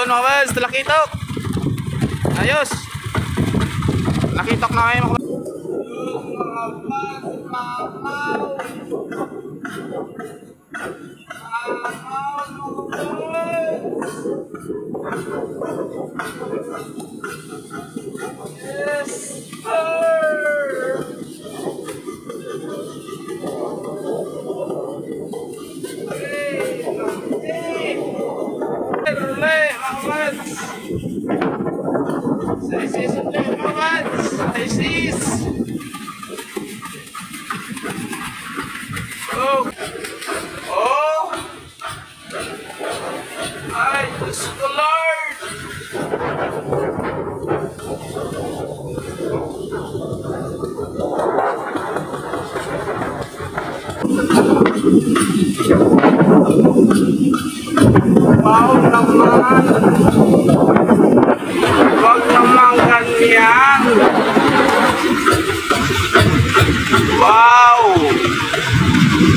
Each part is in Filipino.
Yun mga bads, lakitok. Ayos. Lakitok na kayo mga bads. Yes, sir. Oh, ay, Diyos ko Lord. Wow naman. Wag naman ganyan. Wow.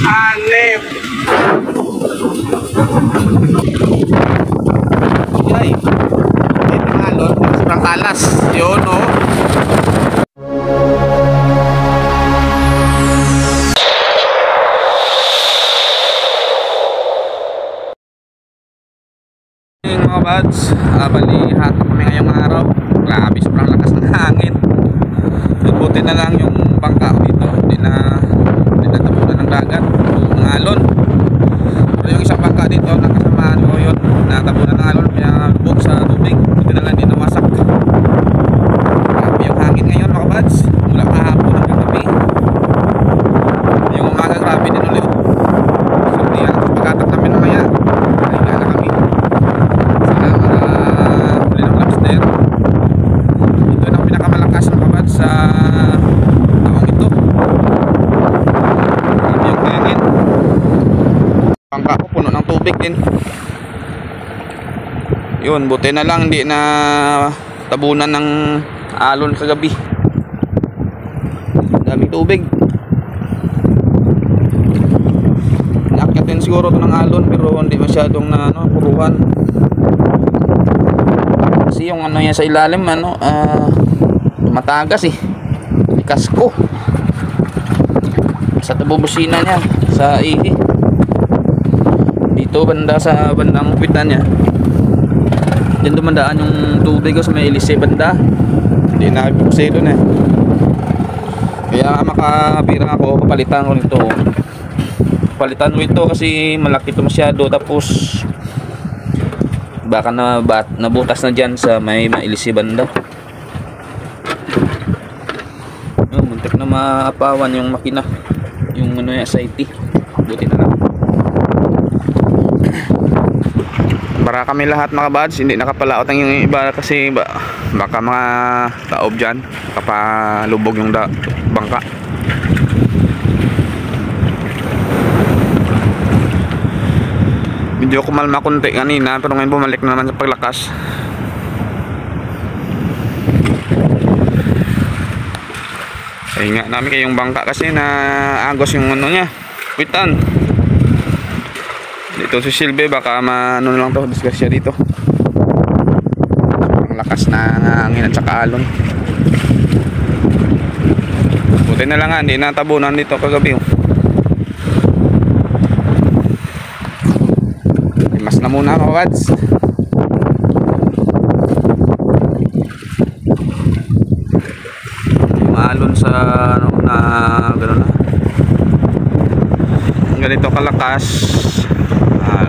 Anip. Yay. Ito nga lord. Sobrang talas. Yun o. Mga bads, balihat kami ngayong araw. Grabe, sobrang lakas ng hangin. Buti na lang yung bangka ko dito, hindi na tapunan ng dagat, ng alon. Pero yung isang bangka dito, nakasamaan ko yun, natapunan ng alon, kaya bug sa tubig. Buti na lang, hindi nawasak. Grabe yung hangin ngayon mga bads, mula kahapon hanggang gabi. Yung umaga grabe din ulit. So hindi yan, pagkatak namin mamaya, nahiga na kami. Ito ang pinakamalakas ng kabad sa taong ito. Yung hangin. Bangka ko puno ng tubig din. Yun, buti na lang hindi na tabunan ng alon kagabi. Daming tubig. Naakyat din siguro ito ng alon pero hindi masyadong puruhan. Kasi yung ano niya sa ilalim matagas likas ko sa tabubusina niya sa ihi dito banda sa bandang upitan niya. Diyan dumandaan yung tubig ko sa may ilise banda, hindi na bukse doon kaya makabira ako, papalitan ko nito. Palitan ko ito kasi malaki ito masyado, tapos baka nabutas na dyan sa may mailisi banda. Muntik na maapawan yung makina, yung SIT. Buti na lang para kami lahat mga bads, hindi nakapalaot ang yung iba kasi baka mga taob dyan, kapalubog yung bangka. Medyo kumalma konti kanina pero ngayon bumalik na naman sa paglakas. Ingat namin kayong bangka kasi na agos yung niya, kuitan. Dito si Silve baka ano lang to, disgrasya dito. Ang lakas na hangin at saka alon. Buti na lang hindi natabunan dito kagabi. Mas na muna mga wads. Yung alon sa na gano'n na ganito kalakas,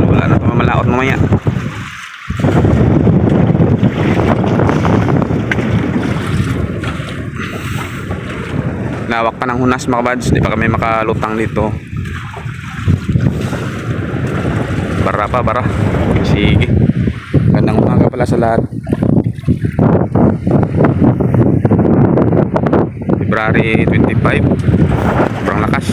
wala na mamalaot mamaya. Lawak pa ng hunas mga wads, di pa kami makalutang dito. Bara. Sige. Gandang umaga pala sa lahat. February 25. Sobrang lakas.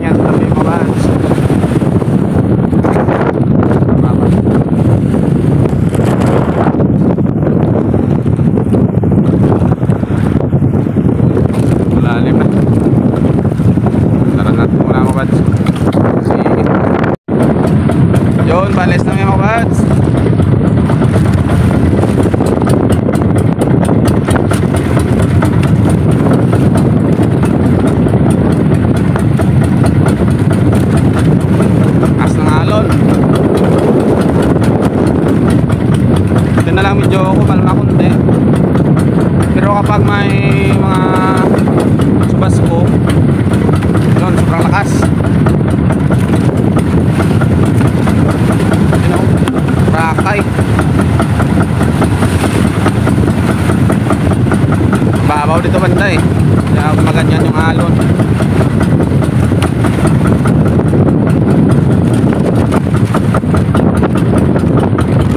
Yan, tabi mga bads. na lang medyo kumalma konti. Pero kapag may mga subas ko, yun, sobrang lakas. You know, rakay. Babaw dito banda eh. Kaya maganyan yung alon.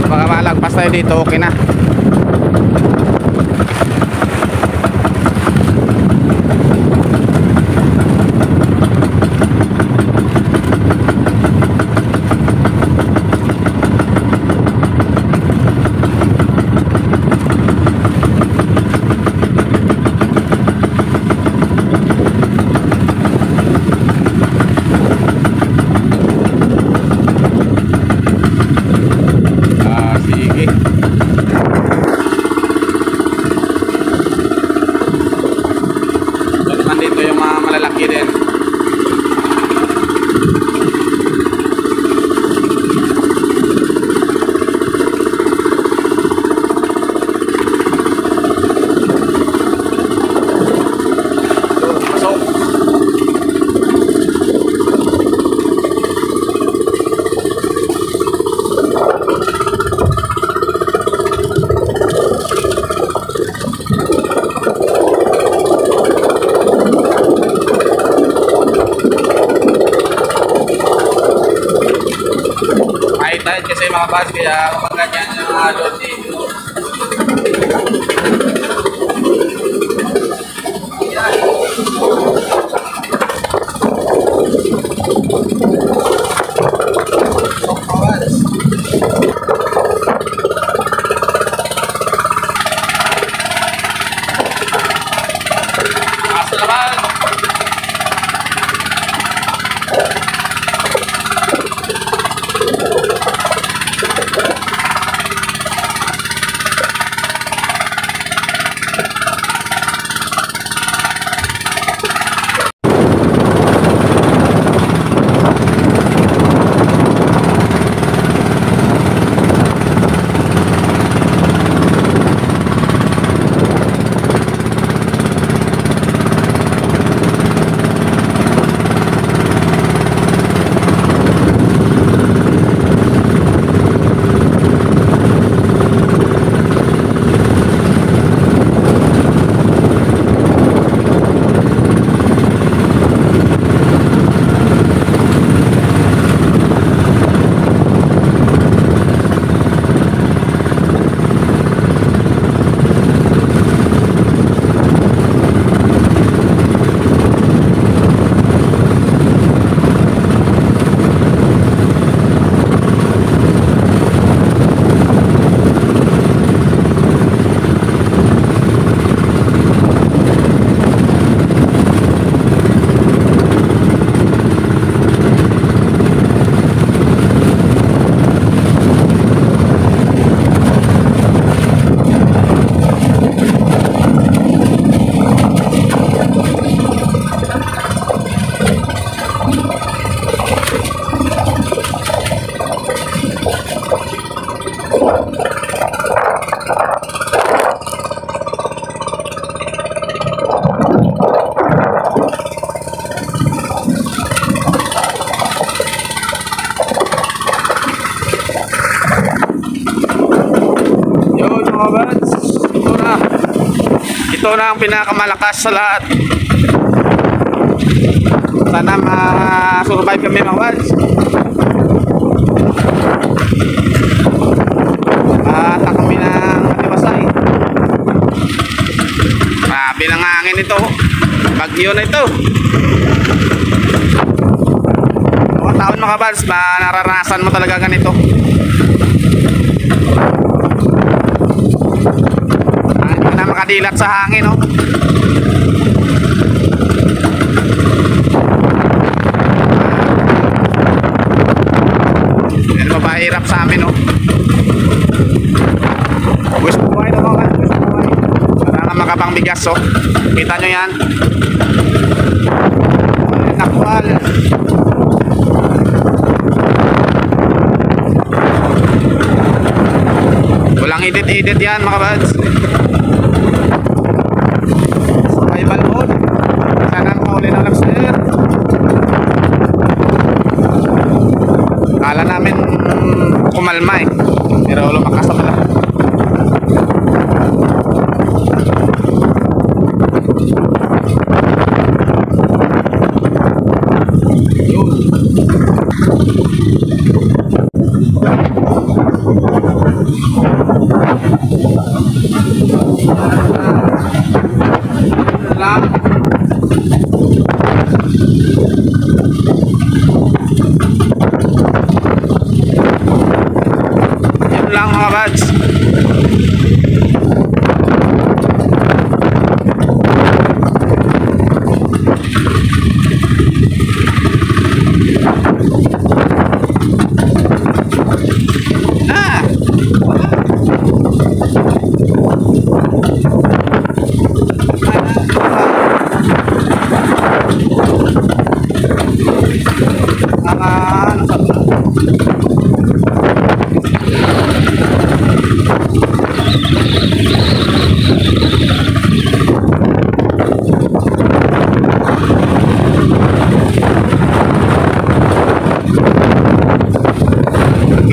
Baka malagpas tayo dito, okay na. Kasi mga bus, kaya kapag ganyan yung alon dito. Asa naman. Ito na ang pinakamalakas sa lahat. Sana ma-survive kami mga wads. Ata kami ng Matiwasay. Grabe ng hangin ito. Bagyo na ito. Mga taon mga wads, nararanasan mo talaga ganito. Na makadilat sa hangin, no? Yan ba mahirap sa amin, no? Gusto buhay na mga gusto buhay. Para na makapangbigas, oh. Kita nyo yan. Nakwal. Walang edit-edit yan mga kabads. Survival mode. Sana makahuli ng lobster. Kala namin kumalma eh, pero lumakas na pala. Yun lang mga bads.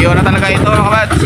Iyon na talaga ito mga kabads.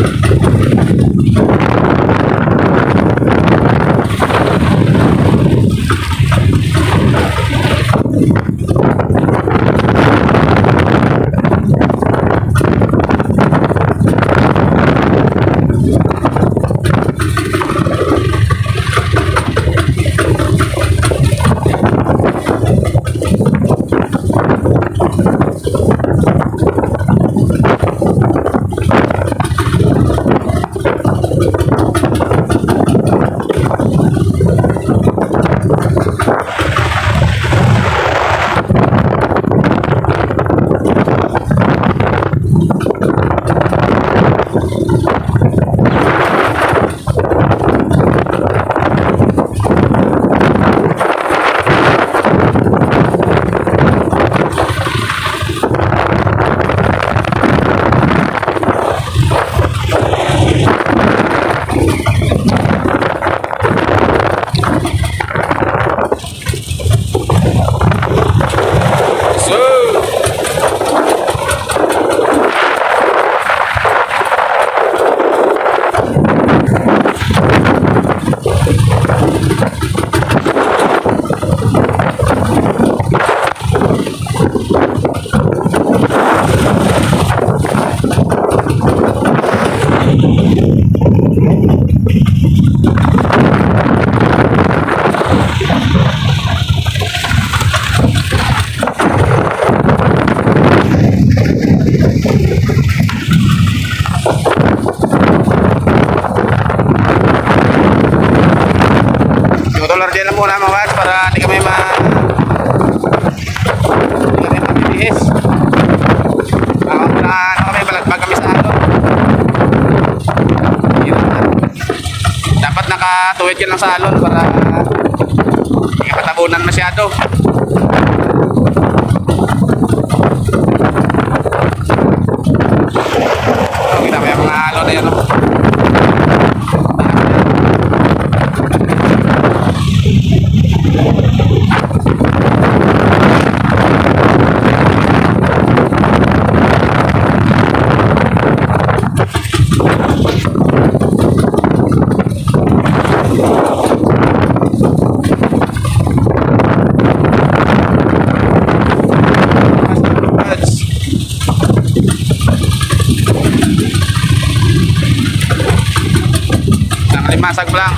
Tutular din lang muna mga bads para hindi kami mabibihis. Kami balagbag kami sa ano. Dapat nakatuwid ka ng salon para hindi ka katabunan masyado. Kita mo yung mga halo na yan. Masag lang.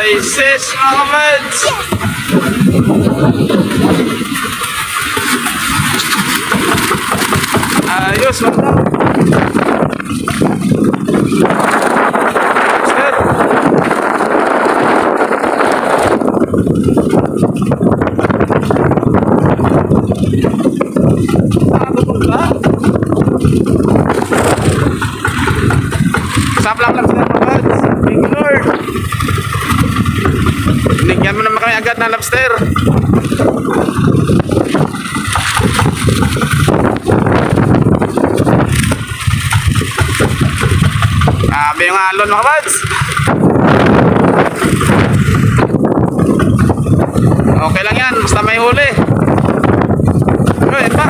Isis mga kabads. Ayos mga Saplang lang sila mga kabads. Thank you Lord. Binigyan mo naman kami agad ng lobster. Grabe yung alon mga kabads. Okay lang yan, basta may huli. Uy, ito.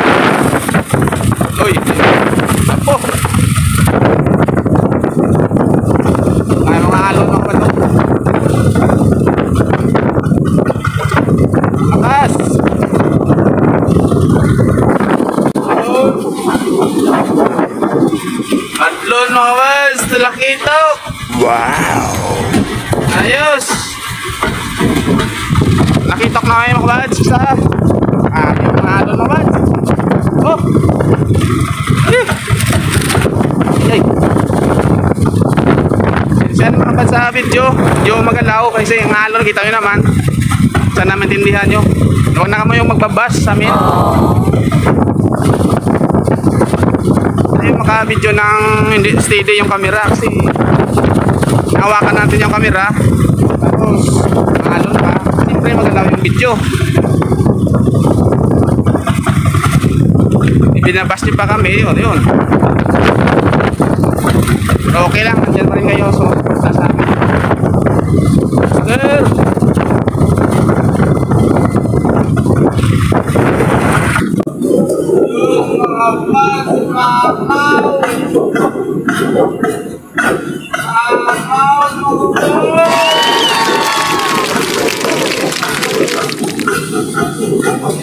Uy, apo. Ay, mga alon mga kabads. Akas. Atlon mga kabads, talakito. Wow. Ayos. Nakitok na kayo mga kabads. Isa. Yung mga alon mga kabads. Oh. Ay. Siya mga kabads sa video. Yung magalaw kasi yung alon kita nyo naman. Sana maintindihan nyo. Huwag na kamo yung magbabas sa amin. Ay maka-video ng hindi steady yung camera kasi nahawakan natin yung camera. Tapos alon pa. Siyempre magalaw yung video. Ibinabas niyo pa kami. Yun. Pero okay lang. Nandiyan pa rin kayo. So, sa amin. Sir!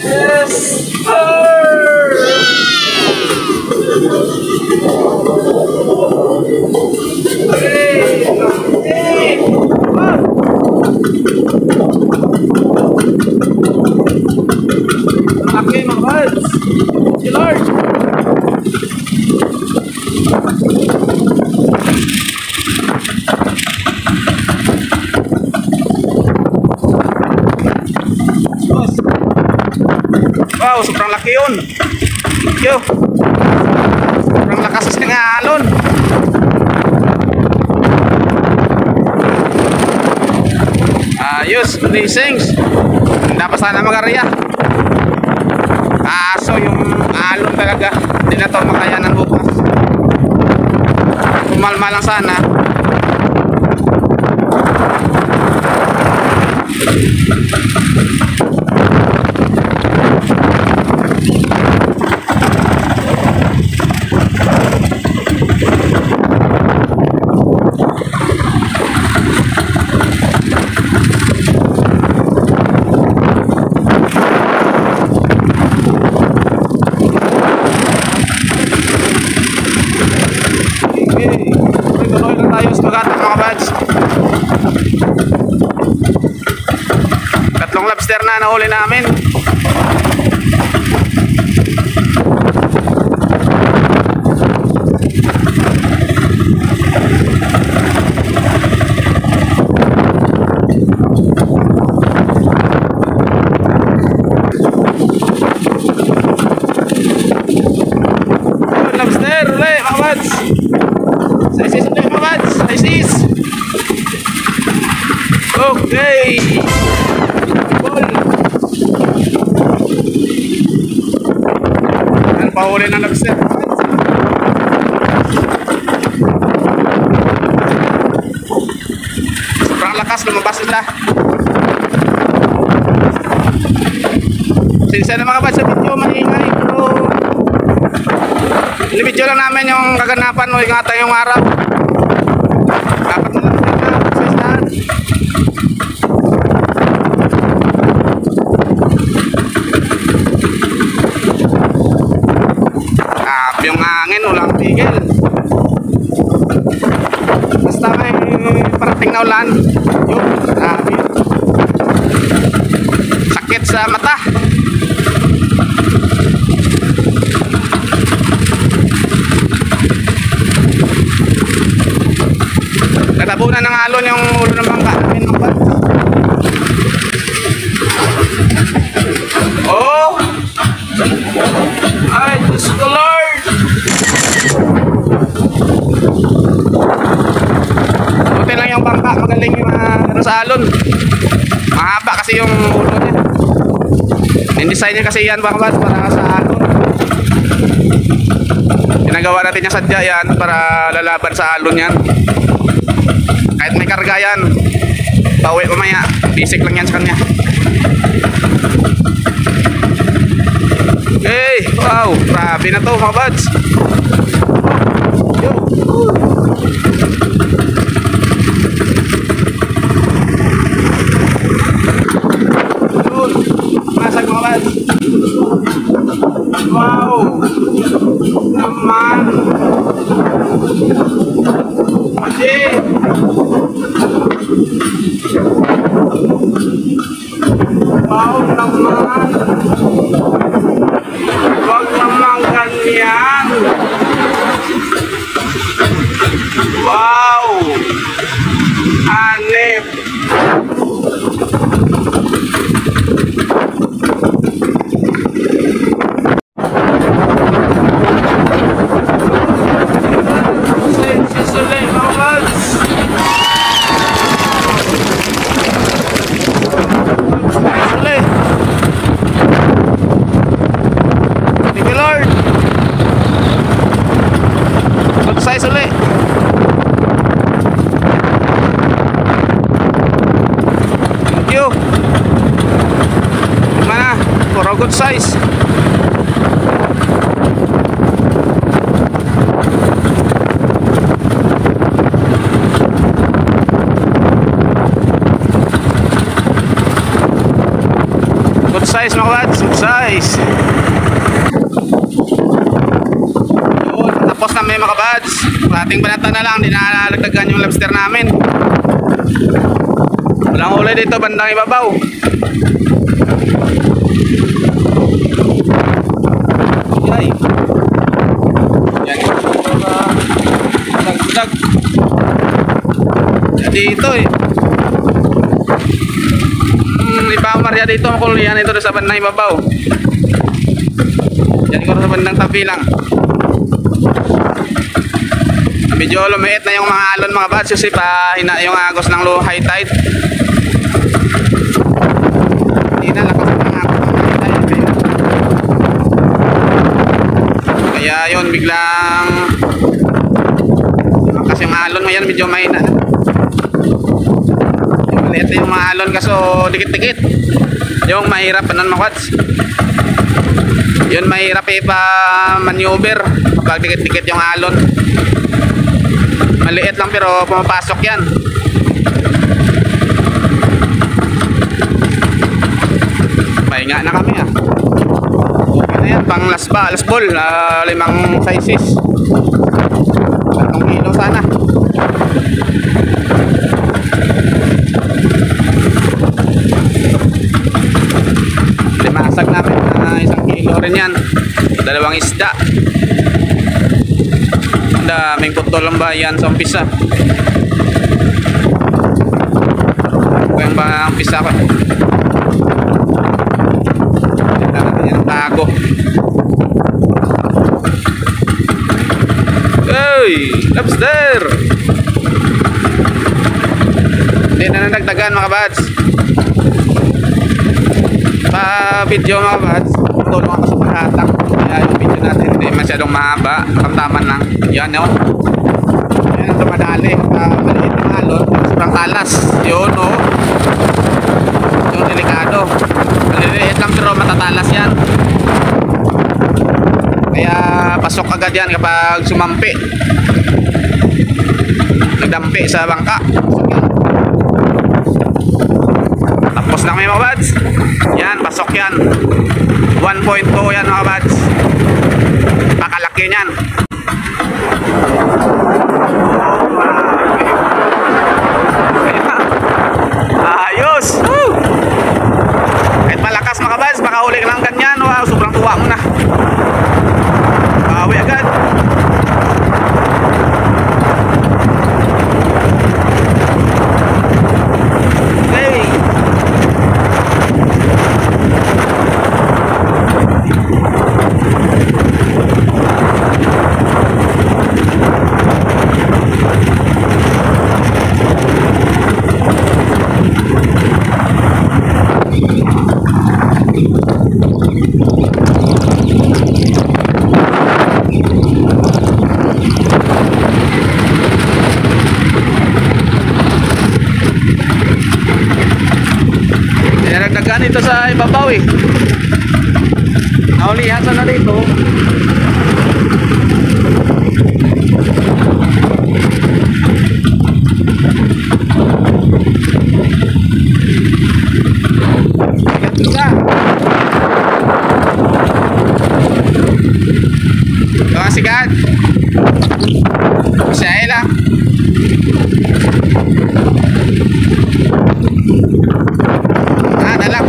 Yes, sir! Okay, mga buds. Thank you, Lord. Wow, sobrang laki yun. Thank you. Sobrang lakas ng alon. Ayos, blessings. Hindi pa sana mag-arya. Kaso yung alon talaga hindi na ito makayanan bukas. Kumalma lang sana. Tatlong lobster na nahuli namin. Lobster ulit mga bads. Size ulit mga bads. Size. Okay. Yan, pahuli ng lobster. Sobrang lakas, lumabas sila. Sinsya na mga kabads sa video, maingay. Pero ini-video lang namin yung kaganapan o ingatan yung araw. Dapat na lang sila. Sinsyahan. Yung hangin, walang tigil. Basta may parating na ulan, yun, grabe. sa mata. Natabunan ng alon yung ulo ng bangka namin, mga bads. Oh! Ay, Diyos ko Lord! Buti lang yung bangka, magaling yung sa alon. Mahaba kasi yung ulo niya. In-design niya kasi yan, mga bads, para sa alon. Ginagawa natin yung sadya yan para lalaban sa alon yan. Kahit may karga yan, pauwi mamaya, basic lang yan sa kanya. Okay, wow, grabe na to mga buds. Yun, masag mga buds. Wow, naman. Mati. Wow naman. Huwag naman ganyan. Wow. Hanip. Size ulit. Thank you. Mana? Puro good size. Good size mga kads. Good size. Tapos na may mga kabads. Ating banata na lang, di na nalagdagan yung lobster namin. Walang huli dito, bandang ibabaw. Ay. Yan. Dag. Yan dito eh. Ipamar yan dito, makulihan ito sa bandang ibabaw. Yan ko sa bandang tabi lang. Medyo lumiit na yung mga alon mga bads kasi pa yung agos ng low high tide. Hindi na lakas ng agos ng high tide. Kaya yun biglang kasi yung alon ngayon medyo mahina. Maliit na yung mga alon kaso dikit-dikit. Yung mahirap nun mga bads. Yun mahirap pa maneuver kapag dikit-dikit yung alon. Maliit lang pero pumapasok yan. Pahinga na kami ah. Okay na yan, pang last ball, 5 sizes. 3 kilo sana. Limasag namin na 1 kilo rin yan. 2 isda. Daming putol ang bayan sa umpisa. Ito yung ba umpisa ko. Kita natin yan ang tago. Hey! Lobster! Hindi na nagdagan mga bads. Pa video mga bads, tulong ako sa paghatak. Kaya yung video natin hindi masyadong mahaba, tamtaman lang. Yan yun. Yan ang tumadali. Maliit yung alon, sobrang talas. Yun o. Yung delikado. Maliliit lang pero matatalas yan. Kaya pasok agad yan kapag sumampi. Nagdampi sa bangka. Tapos lang may mga bads. Yan, pasok yan. 1.2 yan mga bads. Pakalaki niyan. Ayos. Woo! Kahit malakas mga Dagan ito sa ibabaw eh. Naulihan sana dito. Sikat. Ito sikat. Siya lang. Dalang.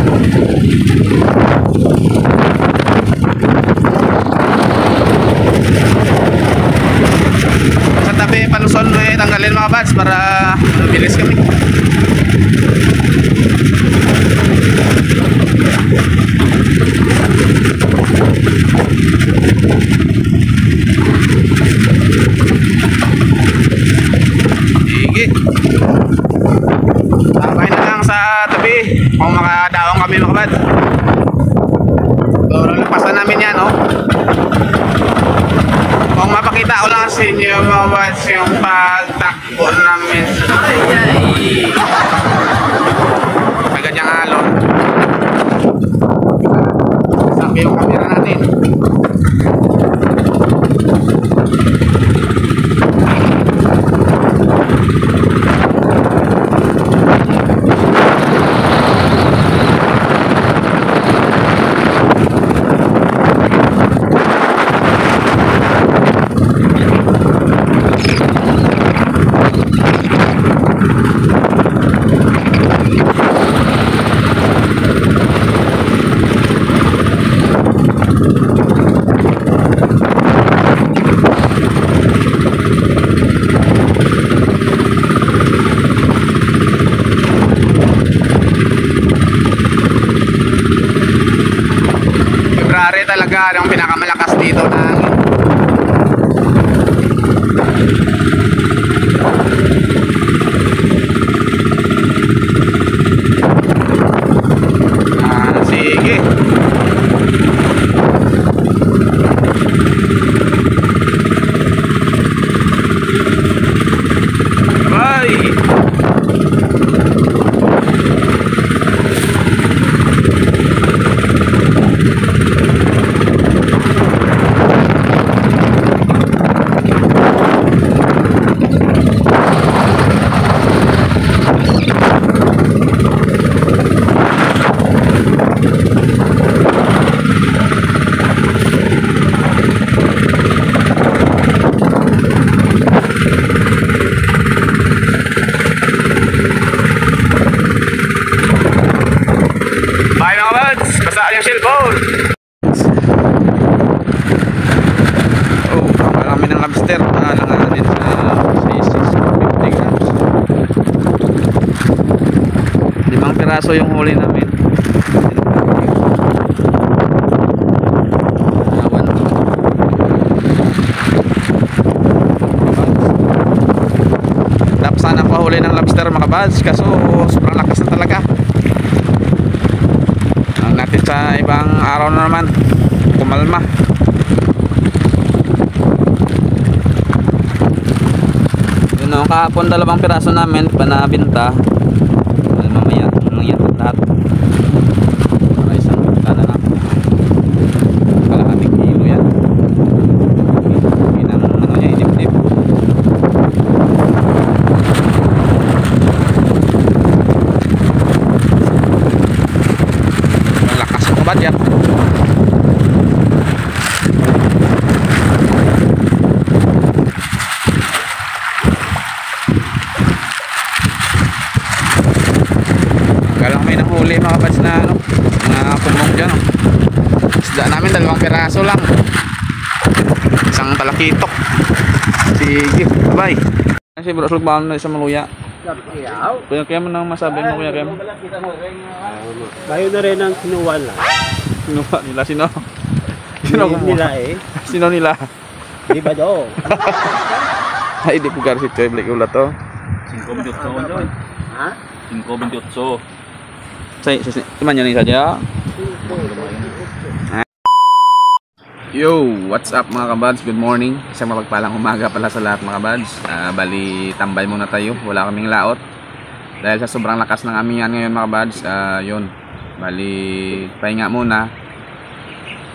Sa tabi paluson tanggalin mga bats para mabilis kami. Sige. Sabay na lang sa tabi kung makadaong kami mga bats. So, nalapasan namin yan, oh. Kung mapakita ko lang sa inyo mga bats yung pagtakbo namin sa ganyang alon. Sabi yung camera natin. Talaga yung pinakamalakas dito na sige. Bye. Yung cellphone. Oh, kami ng lobster. Lang din sa 650 grams. 5 piraso yung huli namin. Dapat sana pahuli ng lobster mga buds, kaso sobrang lakas na talaga. Natin sa ibang araw na naman kumalma. Yun o, kahapon 2 piraso namin panabinta. Mamaya nangyat lahat para isang bita na lang, kalahating kilo yan. Pinang ano niya, idip-dip. Yan. Galang may nahuli mga bats na ano, mga kumong dyan. Isda namin 2 piraso lang. Isang talakitok. Sige, bye. Si bro, sulbaan na isang maluya. Kuya Kem, nang masabi mo Kuya Kem? Bayo na rin ang sinuwan lang. Sinuwa nila? Sino? Sino Nila eh. Sino nila? Di ba do? Ay, di po garsit ko. Ibalik ulat to. 5.28 doon. Ha? 5.28. Iman nyo rin sadya. Yo, what's up mga kabads? Good morning. Isang mapagpalang umaga pala sa lahat mga kabads. Bali, tambay muna tayo. Wala kaming laot. Dahil sa sobrang lakas ng amingan ngayon mga kabads, yun. Bali, pahinga muna.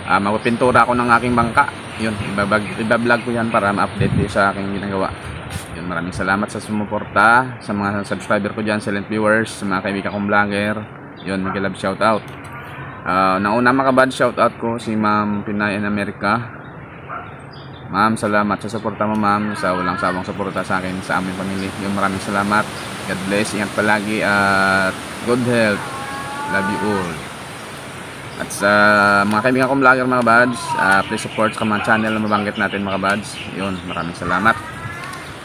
Magpipintura ako ng aking bangka. Yun, ibablog ko yan para ma-update ko sa aking ginagawa. Yun, maraming salamat sa sumuporta, sa mga subscriber ko dyan, silent viewers, sa mga kaibigan kong vlogger. Yun, mag-love shoutout. Nauna mga bad shoutout ko si Ma'am Pinay in America. Ma'am, salamat sa suporta mo, ma'am, sa walang sawang suporta sa akin, sa aming pamilya. Yun, maraming salamat. God bless, ingat palagi at good health. Love you all. At sa mga kaibigan kong vlogger mga bads, please support sa mga channel na mabanggit natin mga bads. Yun, maraming salamat.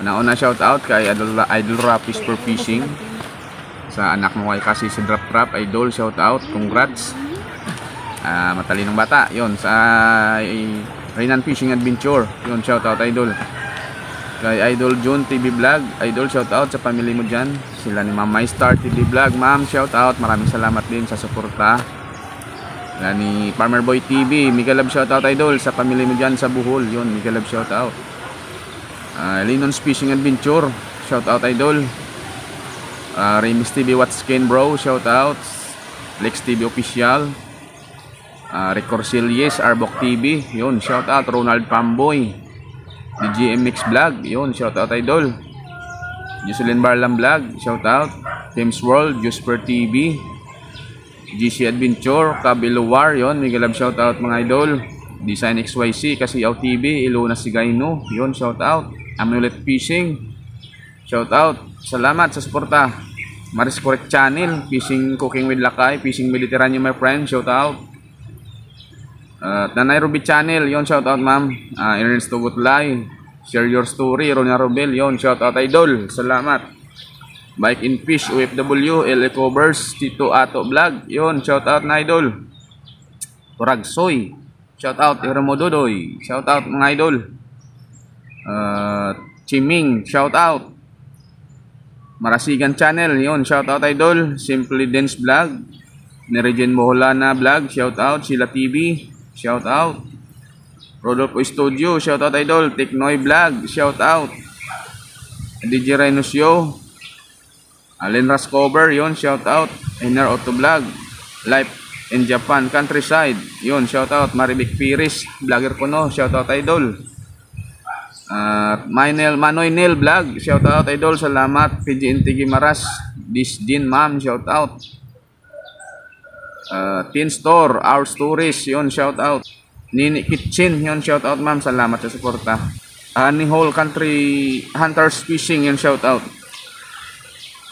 Una shoutout kay Idol Rapis for Fishing. Sa anak mo kay kasi si Drop Drop, Idol, shoutout, congrats. Matalinong bata. Yun, sa Rainan Fishing Adventure. Yun, shoutout Idol. Kay Idol June TV Vlog, Idol, shoutout sa family mo dyan. Sila ni Ma'am My Star TV Vlog, ma'am, shoutout. Maraming salamat din sa suporta. Sila ni Farmer Boy TV, Mega Love, shoutout Idol sa family mo dyan sa Bohol. Yun, Mega Love, shoutout. Linon's Fishing Adventure, shoutout Idol. Remis TV Watskin Bro, shoutout. Lex TV Official. Recorsilles Arbok TV, yun, shoutout. Ronald Pamboy, DGMX Vlog, yun, shoutout Idol. Jocelyn Barlam Vlog, shoutout. James World, Jusper TV, GC Adventure, Kabiluwar, yun, Mega Love, shoutout mga Idol. Design XYC, Kasiyaw TV, Ilona Sigayno, yun, shoutout. Amulet Fishing, shoutout. Salamat sa suporta. Maris Correct Channel, Fishing Cooking with Lakay, Fishing Mediterranean my friend, shoutout. Nanay Ruby Channel, yon, shoutout ma'am. Ernest Tugutlay, Share Your Story, Ronya Robel, yon, shoutout Idol, salamat. Bike in Fish, OFW, LA Covers, Tito Ato Vlog, yon, shoutout na Idol. Turagsoy, shoutout. Iramo Dodoy, shoutout mga Idol. Chiming, shoutout. Marasigan Channel, yon, shoutout Idol. Simply Dance Vlog, Nerigen Moholana Vlog, shoutout. Sila TV, shoutout. Rodolfo Studio, shoutout Idol. Teknoy Vlog, shoutout. DJ Rhino Show, Allen Rascover, yon, shoutout. Inner Auto Vlog, Life in Japan Countryside, yon, shoutout. Maribik Piris, vlogger ko no, shoutout Idol. Manoy Nel Vlog, shoutout Idol, salamat. PGNT Gimaras, Disdin ma'am, shoutout. Teen Store, Our Stories, yon, shoutout. Nini Kitchen, yon, shoutout ma'am, salamat sa suporta. Honey Hole Country Hunters Fishing, yon, shoutout.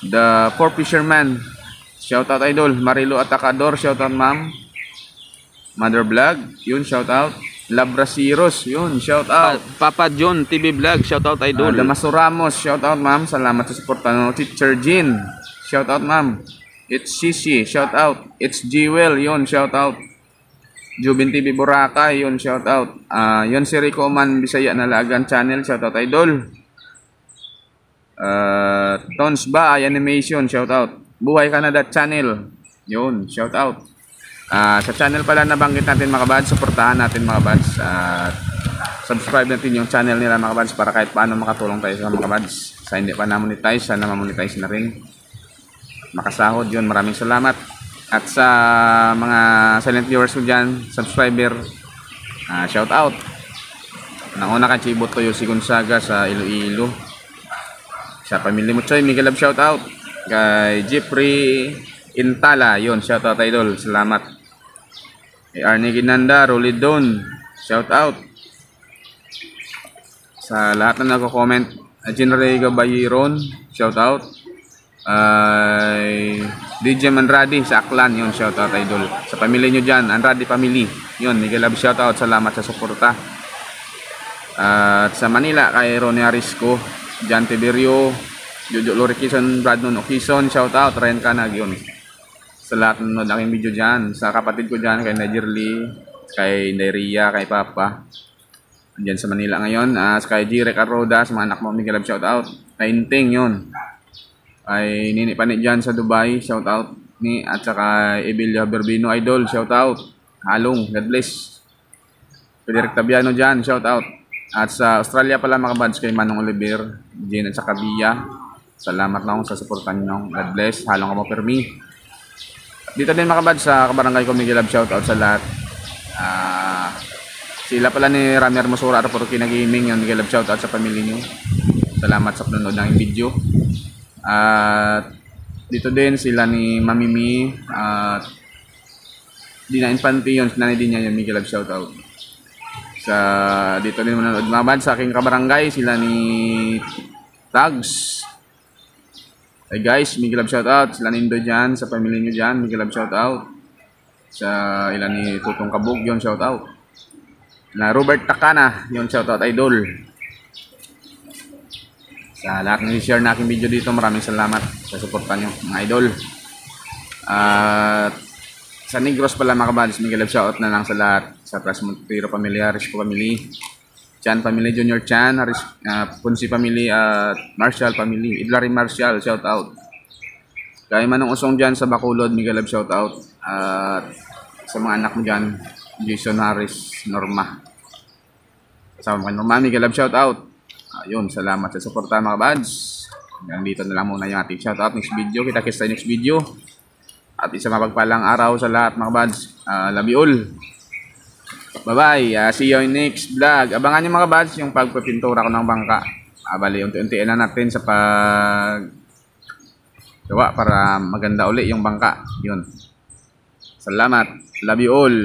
The Four Fisherman, shoutout Idol. Marilo Atacador, shoutout ma'am. Mother Vlog, yun, shoutout. Labrasiros, yun, shoutout. Papa John TV Vlog, shoutout Idol. Damaso Ramos, shoutout ma'am, salamat sa suporta. Teacher Jean, shoutout ma'am. It's Sisi, shoutout. It's Jewel, yun, shoutout. Jubin TV Boracay, yun, shoutout. Yun si Rico Man Bisaya Nalagan Channel, shoutout Idol. Tons Ba Animation, shoutout. Buhay Canada Channel, yun, shoutout. Sa channel pala nabanggit natin mga bads, suportahan natin mga bads. Subscribe natin yung channel nila mga bads para kahit paano makatulong tayo sa mga bads. Sa hindi pa na-monetize, sana ma-monetize na rin. Makasahod yun, maraming salamat. At sa mga silent viewers ko dyan, subscriber, shoutout. Nauna kay Chibot Toyo si Gonzaga sa Iloilo. Sa pamilya mo Choy, Miguel Love, shoutout. Kay Jeffrey Intala, yun, shoutout Idol, salamat. Kay Arnie Ginanda, Rolly Don, shoutout. Sa lahat na nagko-comment, General Gabayiron, shoutout. DJ Manradi sa Aklan, yun, shoutout Idol. Sa pamilya nyo dyan, Anradi Family, yun, Miguel Love, shoutout, salamat sa suporta. At sa Manila, kay Ronnie Arisco, Jan Tiberio, Jojo Lorikison, Bradnon Okison, shoutout. Ryan Kanag, yun, sa lahat ng nanood aking video dyan. Sa kapatid ko dyan, kay Najerly, kay Neria, kay Papa, dyan sa Manila ngayon. Kay Jirek Arroda, sa mga anak mo, Miguel Love, shoutout. Kay Inting, yun, kay Nini Panit dyan sa Dubai, shoutout. At saka Ebilia Berbino Idol, shoutout. Halong, God bless. Kay Derek Tabiano dyan, shoutout. At sa Australia pala mga bads, kay Manong Oliver, Jane at saka Bia, salamat lang sa suportan nyo, God bless. Halong ka mo Permi. dito din mga kabads sa kabarangay ko, Miguel Love, shoutout sa lahat. Sila pala ni Rami Hermosura at Porky na Gaming, yung Miguel Love, shoutout sa pamilya nyo. Salamat sa panonood ng video. At dito din sila ni Mamimi at Dina Infante, yun nanay din niya, yung Miguel Love, shoutout. Sa dito din manonood mga kabads sa aking kabarangay, sila ni Tags. Hey guys, Miguel Love, shoutout. Sila Nindo dyan, sa pamilya nyo dyan, Miguel Love, shoutout. Sa ilan ni Tutong Kabog, yun shoutout. Na Robert Takana, yun shoutout idol. Sa lahat ng share na aking video dito, maraming salamat sa suporta nyo mga idol. At sa Negros pala mga kabads, Miguel Love, shoutout na lang sa lahat. Sa Pras Montero Pamilya, Risco Family, Chan Family, Junior Chan, Punsi Family at Marshall Family, Idlari Marshall, shout out. Kay Manong Usong dyan sa Bacolod, Miguel Love, shout out. At sa mga anak mo dyan, Jason Harris, Norma. Sa mga Norma, Miguel Love, shout out. Ayun, salamat sa suporta mga buds. Hanggang dito na lang muna yung ating shout out. Next video, kita-kits tayo next video. At isa mapagpalang araw sa lahat mga buds. Love you all. Bye-bye. See you in next vlog. Abangan nyo mga buds yung pagpapintura ko ng bangka. Bali, unti-untiin na natin sa gawa para maganda uli yung bangka. Yun. Salamat. Love you all.